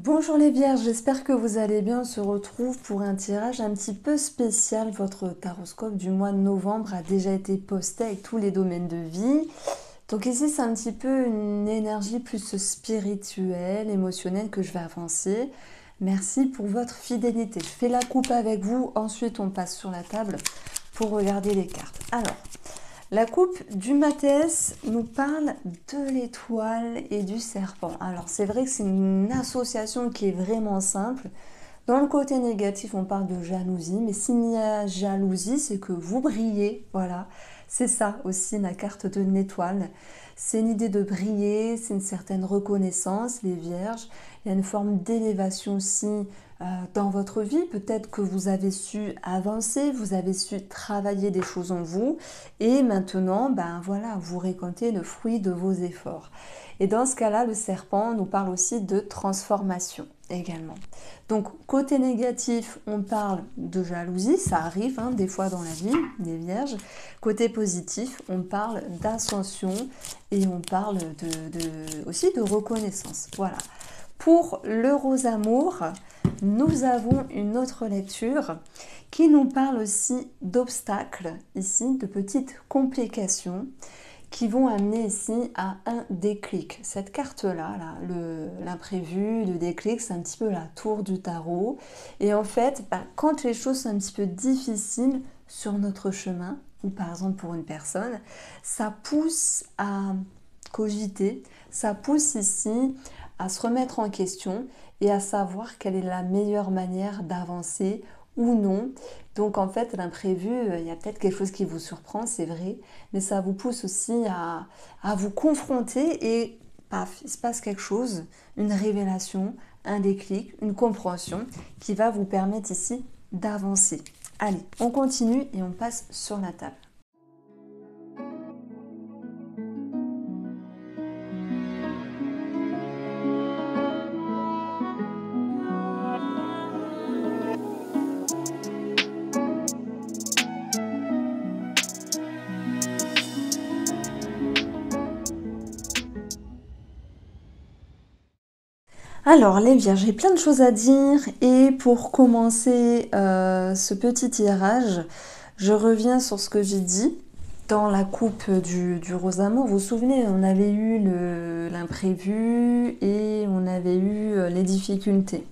Bonjour les vierges, j'espère que vous allez bien. On se retrouve pour un tirage un petit peu spécial. Votre taroscope du mois de novembre a déjà été posté avec tous les domaines de vie. Donc ici c'est un petit peu une énergie plus spirituelle, émotionnelle que je vais avancer. Merci pour votre fidélité. Je fais la coupe avec vous, ensuite on passe sur la table pour regarder les cartes. Alors, la coupe du Matès nous parle de l'étoile et du serpent. Alors c'est vrai que c'est une association qui est vraiment simple. Dans le côté négatif, on parle de jalousie, mais s'il y a jalousie, c'est que vous brillez, voilà. C'est ça aussi la carte de l'étoile. C'est une idée de briller, c'est une certaine reconnaissance, les vierges. Il y a une forme d'élévation aussi dans votre vie. Peut-être que vous avez su avancer, vous avez su travailler des choses en vous. Et maintenant, ben voilà, vous récoltez le fruit de vos efforts. Et dans ce cas-là, le serpent nous parle aussi de transformation également. Donc, côté négatif, on parle de jalousie, ça arrive des fois dans la vie des vierges. Côté positif, on parle d'ascension et on parle aussi de reconnaissance. Voilà. Pour le rose amour, nous avons une autre lecture qui nous parle aussi d'obstacles, ici, de petites complications qui vont amener ici à un déclic. Cette carte-là, l'imprévu, le déclic, c'est un petit peu la tour du tarot. Et en fait, quand les choses sont un petit peu difficiles sur notre chemin, ou par exemple pour une personne, ça pousse à cogiter, ça pousse ici à se remettre en question et à savoir quelle est la meilleure manière d'avancer ou non. Donc en fait, l'imprévu, il y a peut-être quelque chose qui vous surprend, c'est vrai, mais ça vous pousse aussi à vous confronter et paf, il se passe quelque chose, une révélation, un déclic, une compréhension qui va vous permettre ici d'avancer. Allez, on continue et on passe sur la table. Alors les vierges, j'ai plein de choses à dire et pour commencer ce petit tirage, je reviens sur ce que j'ai dit dans la coupe du rose amour. Vous vous souvenez, on avait eu l'imprévu et on avait eu les difficultés.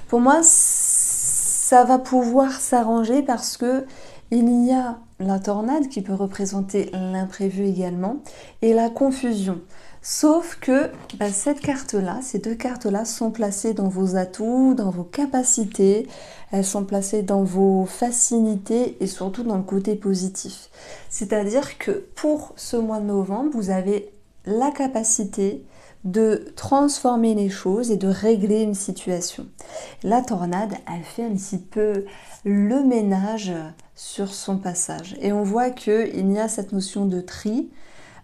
Pour moi, ça va pouvoir s'arranger parce que il y a la tornade qui peut représenter l'imprévu également et la confusion. Sauf que cette carte-là, ces deux cartes-là sont placées dans vos atouts, dans vos capacités, elles sont placées dans vos facilités et surtout dans le côté positif. C'est-à-dire que pour ce mois de novembre, vous avez la capacité de transformer les choses et de régler une situation. La tornade, elle fait un petit peu le ménage sur son passage. Et on voit qu'il y a cette notion de tri,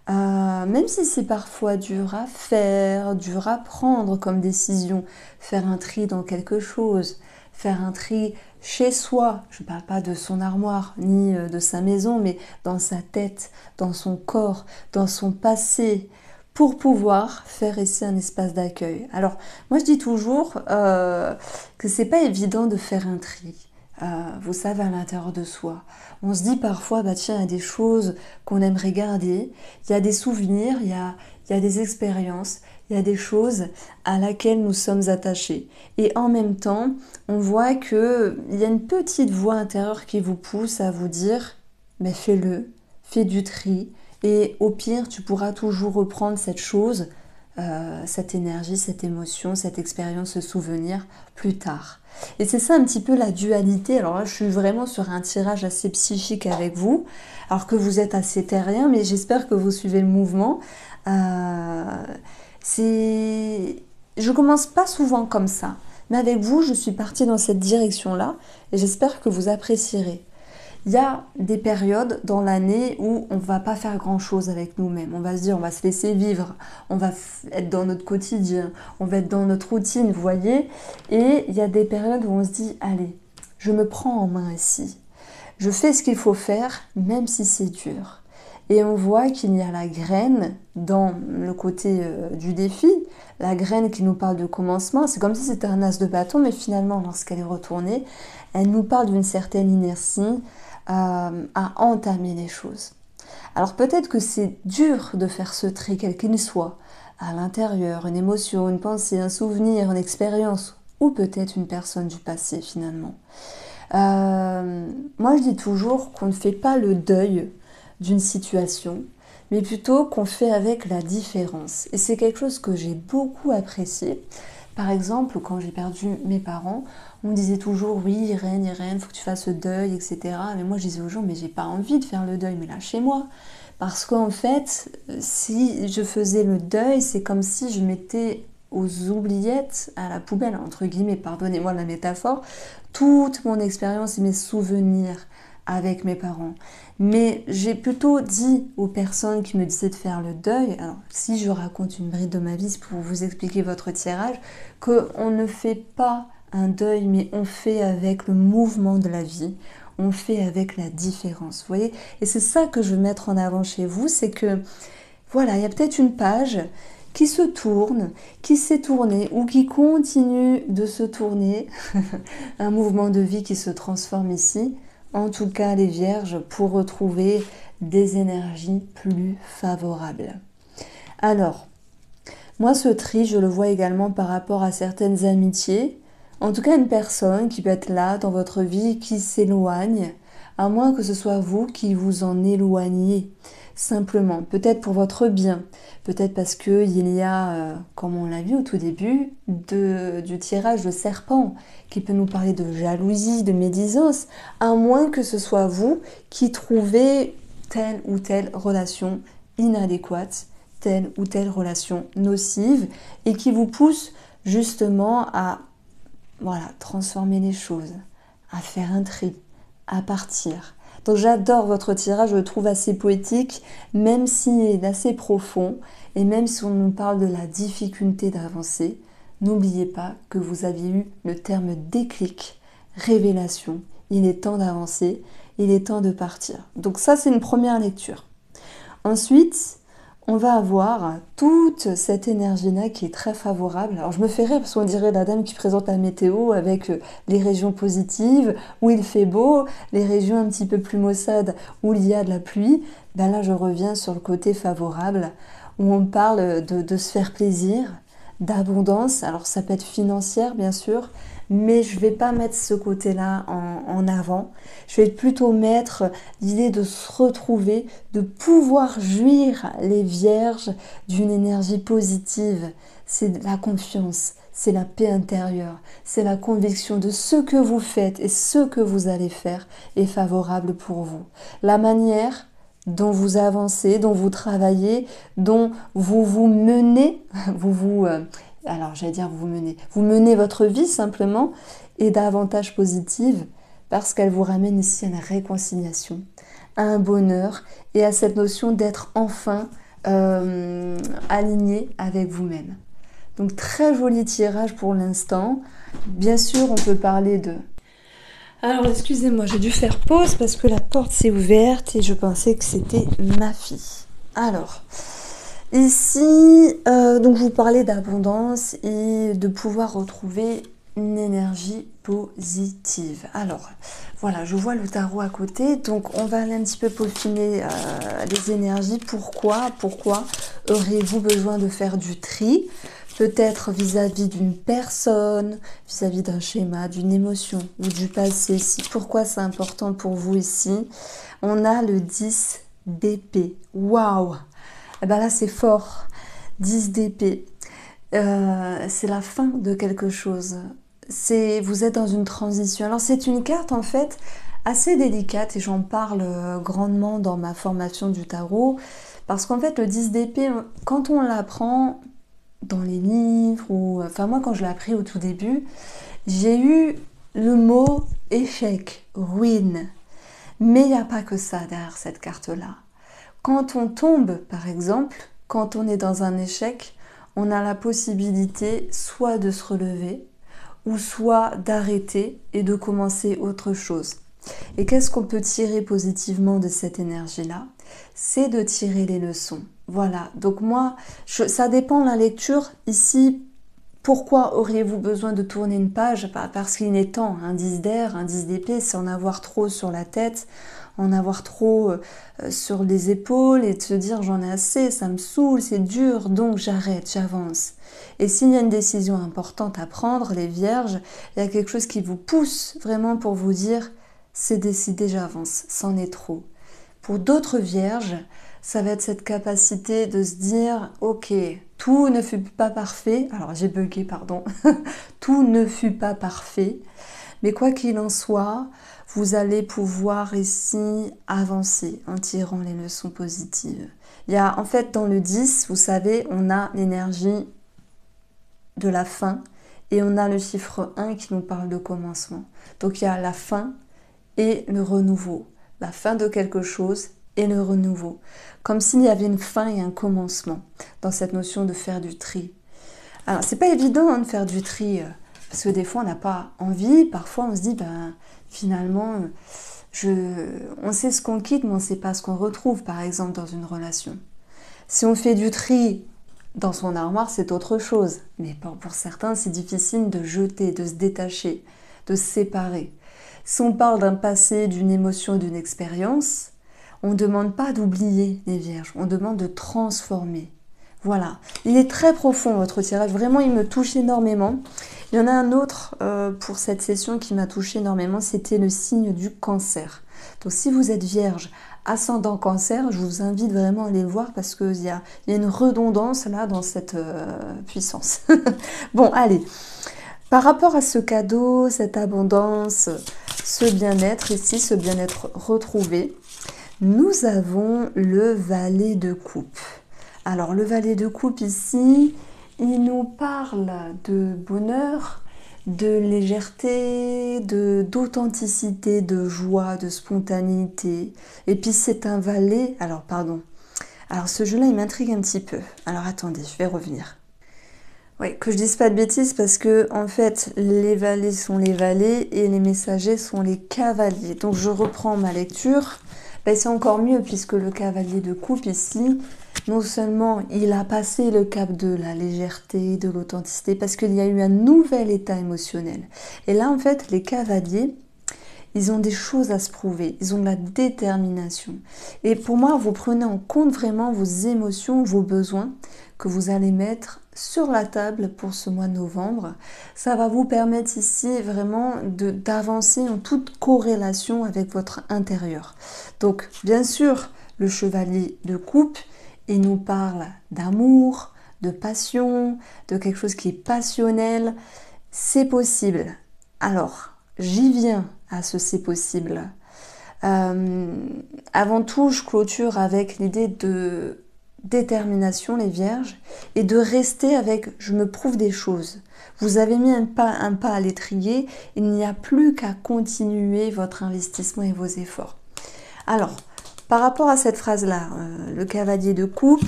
même si c'est parfois dur à faire, dur à prendre comme décision, faire un tri dans quelque chose, faire un tri chez soi, je ne parle pas de son armoire ni de sa maison, mais dans sa tête, dans son corps, dans son passé, pour pouvoir faire ici un espace d'accueil. Alors, moi je dis toujours que c'est pas évident de faire un tri. Vous savez, à l'intérieur de soi. On se dit parfois, tiens, il y a des choses qu'on aimerait garder, il y a des souvenirs, il y a des expériences, il y a des choses à laquelle nous sommes attachés. Et en même temps, on voit qu'il y a une petite voix intérieure qui vous pousse à vous dire, mais fais-le, fais du tri, et au pire, tu pourras toujours reprendre cette chose, cette énergie, cette émotion, cette expérience, ce souvenir plus tard. Et c'est ça un petit peu la dualité. Alors là, je suis vraiment sur un tirage assez psychique avec vous, alors que vous êtes assez terrien, mais j'espère que vous suivez le mouvement. Je commence pas souvent comme ça, mais avec vous, je suis partie dans cette direction-là, et j'espère que vous apprécierez. Il y a des périodes dans l'année où on ne va pas faire grand-chose avec nous-mêmes. On va se dire, on va se laisser vivre, on va être dans notre quotidien, on va être dans notre routine, vous voyez. Et il y a des périodes où on se dit, allez, je me prends en main ici. Je fais ce qu'il faut faire, même si c'est dur. Et on voit qu'il y a la graine dans le côté du défi, la graine qui nous parle de commencement. C'est comme si c'était un as de bâton, mais finalement, lorsqu'elle est retournée, elle nous parle d'une certaine inertie à entamer les choses. Alors peut-être que c'est dur de faire ce tri, quel qu'il soit, à l'intérieur, une émotion, une pensée, un souvenir, une expérience, ou peut-être une personne du passé finalement. Moi je dis toujours qu'on ne fait pas le deuil d'une situation, mais plutôt qu'on fait avec la différence. Et c'est quelque chose que j'ai beaucoup apprécié. Par exemple, quand j'ai perdu mes parents, on me disait toujours oui, Irène, faut que tu fasses le deuil, etc. Mais moi je disais aux gens, mais j'ai pas envie de faire le deuil, mais lâchez-moi. Parce qu'en fait, si je faisais le deuil, c'est comme si je mettais aux oubliettes, à la poubelle, entre guillemets, pardonnez-moi la métaphore, toute mon expérience et mes souvenirs avec mes parents. Mais j'ai plutôt dit aux personnes qui me disaient de faire le deuil, alors si je raconte une bride de ma vie, c'est pour vous expliquer votre tirage, qu'on ne fait pas un deuil, mais on fait avec le mouvement de la vie, on fait avec la différence, vous voyez. Et c'est ça que je veux mettre en avant chez vous, c'est que, voilà, il y a peut-être une page qui se tourne, qui s'est tournée ou qui continue de se tourner, un mouvement de vie qui se transforme ici, en tout cas les vierges, pour retrouver des énergies plus favorables. Alors, moi ce tri, je le vois également par rapport à certaines amitiés, en tout cas une personne qui peut être là dans votre vie, qui s'éloigne, à moins que ce soit vous qui vous en éloigniez. Simplement, peut-être pour votre bien, peut-être parce qu'il y a, comme on l'a vu au tout début, du tirage de serpent, qui peut nous parler de jalousie, de médisance, à moins que ce soit vous qui trouvez telle ou telle relation inadéquate, telle ou telle relation nocive, et qui vous pousse justement à transformer les choses, à faire un tri, à partir. Donc j'adore votre tirage, je le trouve assez poétique, même s'il est assez profond, et même si on nous parle de la difficulté d'avancer, n'oubliez pas que vous aviez eu le terme déclic, révélation. Il est temps d'avancer, il est temps de partir. Donc ça, c'est une première lecture. Ensuite, on va avoir toute cette énergie-là qui est très favorable. Alors je me fais rire parce qu'on dirait la dame qui présente la météo avec les régions positives où il fait beau, les régions un petit peu plus maussades où il y a de la pluie. Ben là je reviens sur le côté favorable où on parle de se faire plaisir, d'abondance. Alors ça peut être financière bien sûr, mais je ne vais pas mettre ce côté-là en avant. Je vais plutôt mettre l'idée de se retrouver, de pouvoir jouir les vierges d'une énergie positive. C'est la confiance, c'est la paix intérieure, c'est la conviction de ce que vous faites et ce que vous allez faire est favorable pour vous. La manière dont vous avancez, dont vous travaillez, dont vous vous menez, vous menez votre vie simplement et davantage positive parce qu'elle vous ramène ici à la réconciliation, à un bonheur et à cette notion d'être enfin aligné avec vous-même. Donc très joli tirage pour l'instant. Bien sûr, on peut parler de... Alors excusez-moi, j'ai dû faire pause parce que la porte s'est ouverte et je pensais que c'était ma fille. Alors... Ici, donc je vous parlais d'abondance et de pouvoir retrouver une énergie positive. Alors, voilà, je vois le tarot à côté, donc on va aller un petit peu peaufiner les énergies. Pourquoi aurez-vous besoin de faire du tri? Peut-être vis-à-vis d'une personne, vis-à-vis d'un schéma, d'une émotion ou du passé. Pourquoi c'est important pour vous ici? On a le 10 d'épée. Waouh! Eh ben là c'est fort, 10 d'épée, c'est la fin de quelque chose, vous êtes dans une transition. Alors c'est une carte en fait assez délicate et j'en parle grandement dans ma formation du tarot, parce qu'en fait le 10 d'épée, quand on l'apprend dans les livres, moi quand je l'ai appris au tout début, j'ai eu le mot échec, ruine, mais il n'y a pas que ça derrière cette carte-là. Quand on tombe, par exemple, quand on est dans un échec, on a la possibilité soit de se relever, ou soit d'arrêter et de commencer autre chose. Et qu'est-ce qu'on peut tirer positivement de cette énergie-là? c'est de tirer les leçons. Voilà, donc moi, ça dépend de la lecture. Ici, pourquoi auriez-vous besoin de tourner une page? Parce qu'il est temps, un 10 d'air, un 10 d'épée, c'est en avoir trop sur la tête, en avoir trop sur les épaules et de se dire j'en ai assez, ça me saoule, c'est dur, donc j'arrête, j'avance. Et s'il y a une décision importante à prendre, les vierges, il y a quelque chose qui vous pousse vraiment pour vous dire c'est décidé, j'avance, c'en est trop. Pour d'autres vierges, ça va être cette capacité de se dire ok, tout ne fut pas parfait, alors j'ai bugué, pardon, tout ne fut pas parfait, mais quoi qu'il en soit, vous allez pouvoir ici avancer en tirant les leçons positives. Il y a en fait dans le 10, vous savez, on a l'énergie de la fin et on a le chiffre 1 qui nous parle de commencement. Donc il y a la fin et le renouveau, la fin de quelque chose et le renouveau. Comme s'il y avait une fin et un commencement dans cette notion de faire du tri. Alors c'est pas évident de faire du tri parce que des fois on n'a pas envie, parfois on se dit finalement on sait ce qu'on quitte mais on ne sait pas ce qu'on retrouve par exemple dans une relation. Si on fait du tri dans son armoire c'est autre chose, mais pour certains c'est difficile de jeter, de se détacher, de se séparer. Si on parle d'un passé, d'une émotion, d'une expérience, on ne demande pas d'oublier les vierges, on demande de transformer. Voilà, il est très profond votre tirage, vraiment il me touche énormément. Il y en a un autre pour cette session qui m'a touché énormément, c'était le signe du cancer. Donc si vous êtes vierge, ascendant cancer, je vous invite vraiment à aller le voir parce qu'il y a une redondance là dans cette puissance. Bon, allez, par rapport à ce cadeau, cette abondance, ce bien-être ici, ce bien-être retrouvé, nous avons le valet de coupe. Alors le valet de coupe ici, il nous parle de bonheur, de légèreté, d'authenticité, de joie, de spontanéité. Et puis c'est un valet, alors ce jeu-là il m'intrigue un petit peu. Alors attendez, je vais revenir. Oui, que je dise pas de bêtises parce que en fait les valets sont les valets et les messagers sont les cavaliers. Donc je reprends ma lecture. C'est encore mieux puisque le cavalier de coupe ici, non seulement il a passé le cap de la légèreté, de l'authenticité, parce qu'il y a eu un nouvel état émotionnel. Et là en fait les cavaliers, ils ont des choses à se prouver, ils ont de la détermination. Et pour moi, vous prenez en compte vraiment vos émotions, vos besoins que vous allez mettre sur la table pour ce mois de novembre. Ça va vous permettre ici vraiment d'avancer en toute corrélation avec votre intérieur. Donc, bien sûr, le chevalier de coupe, il nous parle d'amour, de passion, de quelque chose qui est passionnel. C'est possible. Alors, j'y viens à ce c'est possible. Avant tout, je clôture avec l'idée de détermination, les vierges, et de rester avec je me prouve des choses. Vous avez mis un pas à l'étrier, il n'y a plus qu'à continuer votre investissement et vos efforts. Alors, par rapport à cette phrase-là, le cavalier de coupe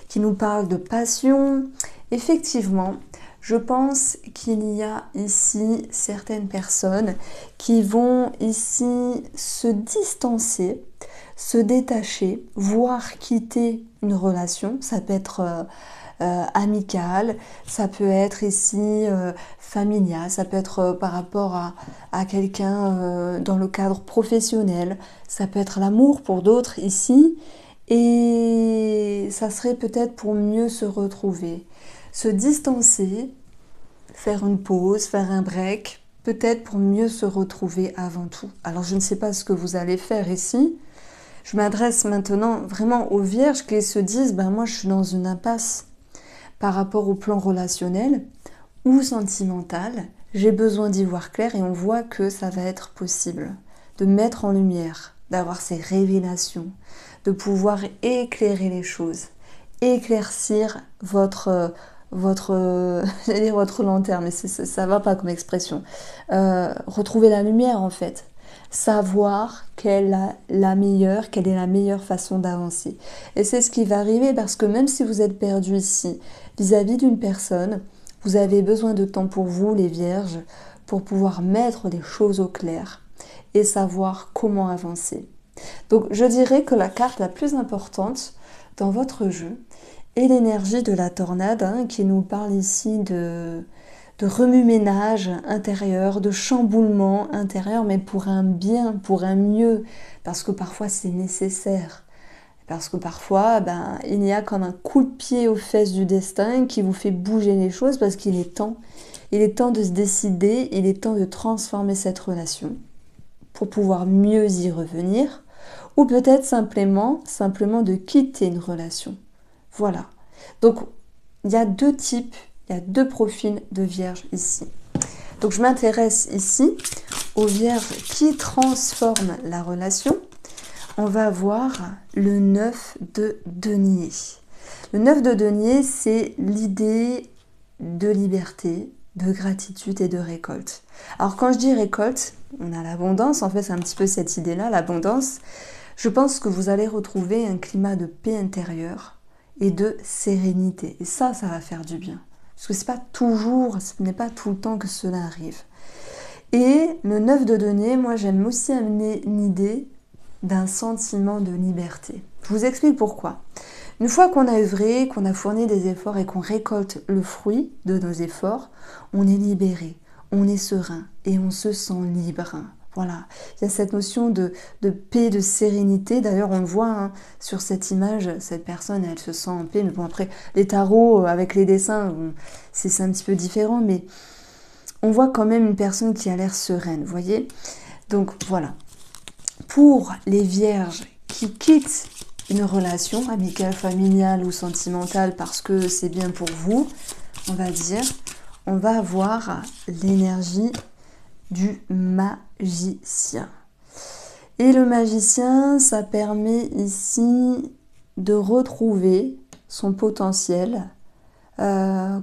qui nous parle de passion, effectivement, je pense qu'il y a ici certaines personnes qui vont ici se distancer, se détacher, voire quitter une relation. Ça peut être amical, ça peut être ici familial, ça peut être par rapport à quelqu'un dans le cadre professionnel, ça peut être l'amour pour d'autres ici, et ça serait peut-être pour mieux se retrouver. Se distancer, faire une pause, faire un break, peut-être pour mieux se retrouver avant tout. Alors je ne sais pas ce que vous allez faire ici. Je m'adresse maintenant vraiment aux vierges qui se disent moi je suis dans une impasse par rapport au plan relationnel ou sentimental. J'ai besoin d'y voir clair et on voit que ça va être possible de mettre en lumière, d'avoir ces révélations, de pouvoir éclairer les choses, éclaircir votre lanterne, mais ça va pas comme expression. Retrouver la lumière en fait. Savoir quelle est la meilleure façon d'avancer. Et c'est ce qui va arriver parce que même si vous êtes perdu ici, vis-à-vis d'une personne, vous avez besoin de temps pour vous, les vierges, pour pouvoir mettre les choses au clair et savoir comment avancer. Donc je dirais que la carte la plus importante dans votre jeu est l'énergie de la tornade, hein, qui nous parle ici de remue-ménage intérieur, de chamboulement intérieur, mais pour un bien, pour un mieux, parce que parfois c'est nécessaire. Parce que parfois, il y a comme un coup de pied aux fesses du destin qui vous fait bouger les choses parce qu'il est temps. Il est temps de se décider, il est temps de transformer cette relation pour pouvoir mieux y revenir, ou peut-être simplement de quitter une relation. Voilà. Donc, il y a deux types, il y a deux profils de vierges ici. Donc, je m'intéresse ici aux vierges qui transforment la relation. On va voir le 9 de denier. Le 9 de denier, c'est l'idée de liberté, de gratitude et de récolte. Alors quand je dis récolte, on a l'abondance, en fait c'est un petit peu cette idée-là, l'abondance. Je pense que vous allez retrouver un climat de paix intérieure et de sérénité. Et ça va faire du bien. Parce que ce n'est pas tout le temps que cela arrive. Et le 9 de denier, moi j'aime aussi amener une idée d'un sentiment de liberté. Je vous explique pourquoi. Une fois qu'on a œuvré, qu'on a fourni des efforts et qu'on récolte le fruit de nos efforts, on est libéré, on est serein et on se sent libre. Voilà, il y a cette notion de paix, de sérénité. D'ailleurs, on le voit hein, sur cette image, cette personne, elle se sent en paix. Mais bon, après, les tarots avec les dessins, c'est un petit peu différent, mais on voit quand même une personne qui a l'air sereine, vous voyez? Donc, voilà. Pour les vierges qui quittent une relation amicale, familiale ou sentimentale parce que c'est bien pour vous, on va dire, on va avoir l'énergie du magicien. Et le magicien, ça permet ici de retrouver son potentiel.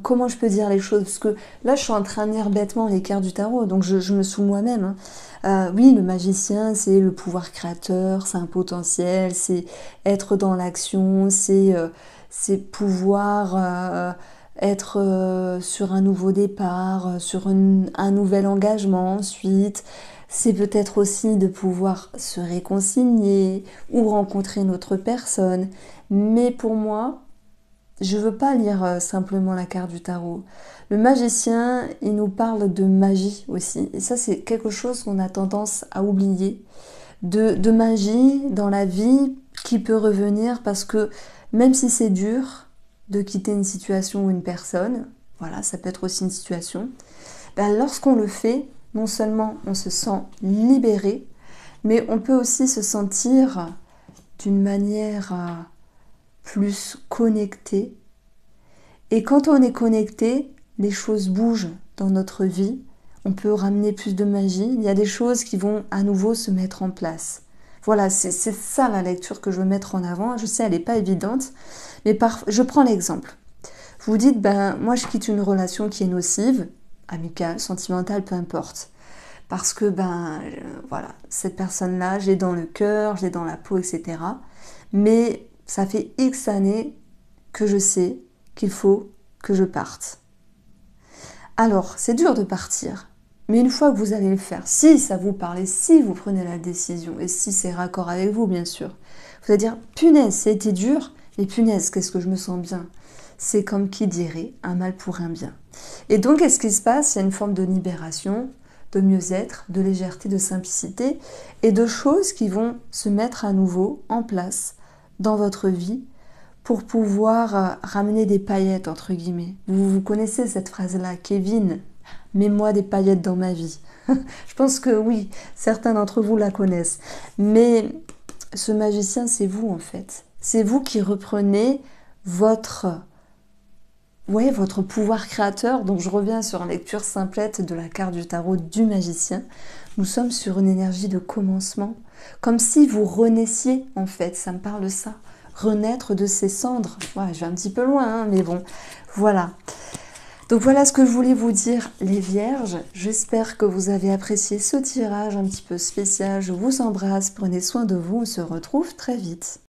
Comment je peux dire les choses? Parce que là, je suis en train de lire bêtement les cartes du tarot, donc je me sous moi-même. Hein. Oui, le magicien, c'est le pouvoir créateur, c'est un potentiel, c'est être dans l'action, c'est pouvoir être sur un nouveau départ, sur un nouvel engagement ensuite. C'est peut-être aussi de pouvoir se réconcilier ou rencontrer une autre personne. Mais pour moi, je ne veux pas lire simplement la carte du tarot. Le magicien, il nous parle de magie aussi. Et ça, c'est quelque chose qu'on a tendance à oublier. De magie dans la vie qui peut revenir parce que même si c'est dur de quitter une situation ou une personne, voilà, ça peut être aussi une situation, lorsqu'on le fait, non seulement on se sent libéré, mais on peut aussi se sentir d'une manière plus connecté. Et quand on est connecté, les choses bougent dans notre vie. On peut ramener plus de magie. Il y a des choses qui vont à nouveau se mettre en place. Voilà, c'est ça la lecture que je veux mettre en avant. Je sais, elle n'est pas évidente, mais je prends l'exemple. Vous vous dites, moi je quitte une relation qui est nocive, amicale, sentimentale, peu importe. Parce que, voilà, cette personne-là, je l'ai dans le cœur, je l'ai dans la peau, etc. Mais ça fait X années que je sais qu'il faut que je parte. Alors, c'est dur de partir, mais une fois que vous allez le faire, si ça vous parle, et si vous prenez la décision, et si c'est raccord avec vous, bien sûr, vous allez dire, punaise, c'était dur, mais punaise, qu'est-ce que je me sens bien. C'est comme qui dirait, un mal pour un bien. Et donc, qu'est-ce qui se passe? Il y a une forme de libération, de mieux-être, de légèreté, de simplicité, et de choses qui vont se mettre à nouveau en place dans votre vie, pour pouvoir ramener des paillettes, entre guillemets. Vous connaissez cette phrase-là, Kevin, mets-moi des paillettes dans ma vie. Je pense que oui, certains d'entre vous la connaissent. Mais ce magicien, c'est vous en fait. C'est vous qui reprenez votre pouvoir créateur. Donc je reviens sur une lecture simplette de la carte du tarot du magicien. Nous sommes sur une énergie de commencement, comme si vous renaissiez en fait, ça me parle de ça. Renaître de ses cendres. Ouais, je vais un petit peu loin, hein, mais bon, voilà. Donc voilà ce que je voulais vous dire, les vierges. J'espère que vous avez apprécié ce tirage un petit peu spécial. Je vous embrasse, prenez soin de vous, on se retrouve très vite.